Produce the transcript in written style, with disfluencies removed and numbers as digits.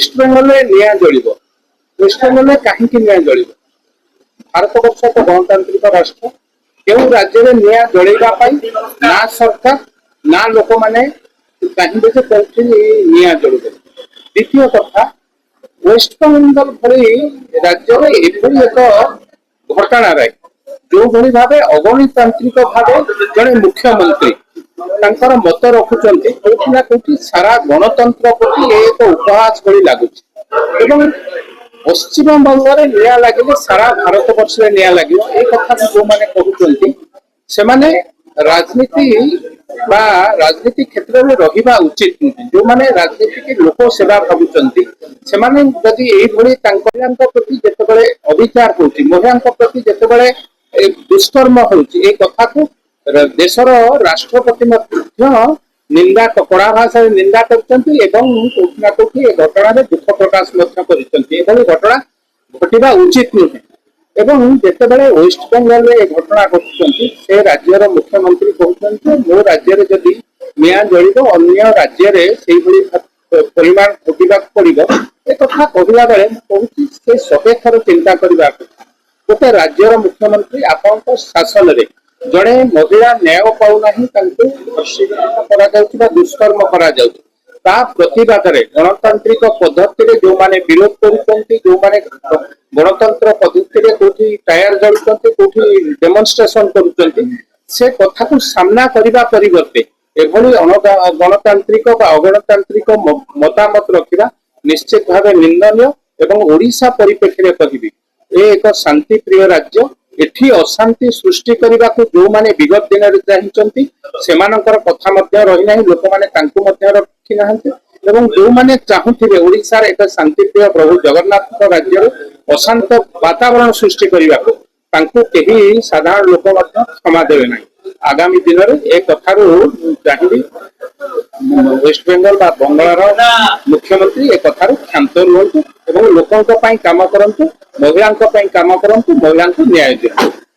Waste Bengal में निया जलिब waste Bengal में कहीं निया जलिब भारत वर्ष एक गणतांत्रिक राष्ट्र क्यों राज्य में निया जलैवा ना सरकार ना लोक मैंने कहीं निया जलु। द्वितीय कथा वेस्ट बेंगल भली राज्य में एभली एक घटना रहे जो भली भाव अगणतांत्रिक भाव जड़े मुख्यमंत्री तांकर मत रखुचंती कोठी ना कोठी सारा गणतंत्र प्रति एक उपहास भली लागुच एवं पश्चिम बंगाल निया लगे सारा भारत वर्ष में निया लगे ए कथा जो मैंने कहते से माने राजनीति बा राजनीति क्षेत्र में रहिबा उचित नुहे जो माने राजनीति के लोक सेवा भावुचंती से माने जदि एई भली तांकर प्रति जेतेबेले अविचार होउची महिला प्रति जेतेबेले दुष्कर्म होउची ए कथा को देशर राष्ट्रपति निंदा कड़ा भाषा निंदा करछंती एवं कोठी ना कोठी ए घटना रे दुख प्रकाश मध्य करछंती एभली घटना घटिबा उचित नुहे एवं जेतेबेले वेस्ट बेंगल रे घटना घटुचंती से राज्यर मुख्यमंत्री कहउछंती मो राज्य रे जदि निया जलिबो अन्य राज्य रे सेही भली परिमाण घटिबा पड़िबो ए कथा कहिला बेले कहउची से सबे थर चिंता करबा गोटे राज्यर मुख्यमंत्री आपन शासन रे जड़े महिला न्याय पाऊना दुष्कर्म करा प्रतिवाद गणतांत्रिक पद्धति जो माने विरोध करुचंती जो माने गणतंत्र पद्धति कोठी टायर जलुचंती कोठी डेमोन्स्ट्रेशन करुचंती से कथा को सामना करबा परिवर्ते एभली गणतांत्रिक बा अगणतांत्रिक मतामत रखिबा निश्चित भावे निंदनीय एवं ओडिशा परिप्रेक्षी में कहिबी एक शांति प्रिय राज्य एठी अशांति सृष्टि करने को जो माने विगत दिन में चाहिए सेमानकर कथा मध्य रही नहीं लोक माने तांकु मध्य रखी नाहंते एवं जो माने चाहुथिबे ओडिशा रे एक शांति प्रिय प्रभु जगन्नाथ राज्य अशांत वातावरण सृष्टि करने को तांकु केही साधारण लोक मध्य क्षमा देवे नहीं आगामी दिन में एक कथारू चाहिए वेस्ट बेंगल बा बंगाल मुख्यमंत्री एक कथारू क्षांत रुहतु एवं लोकों काम करंतु महिला काम करंतु महिला न्याय दियंतु।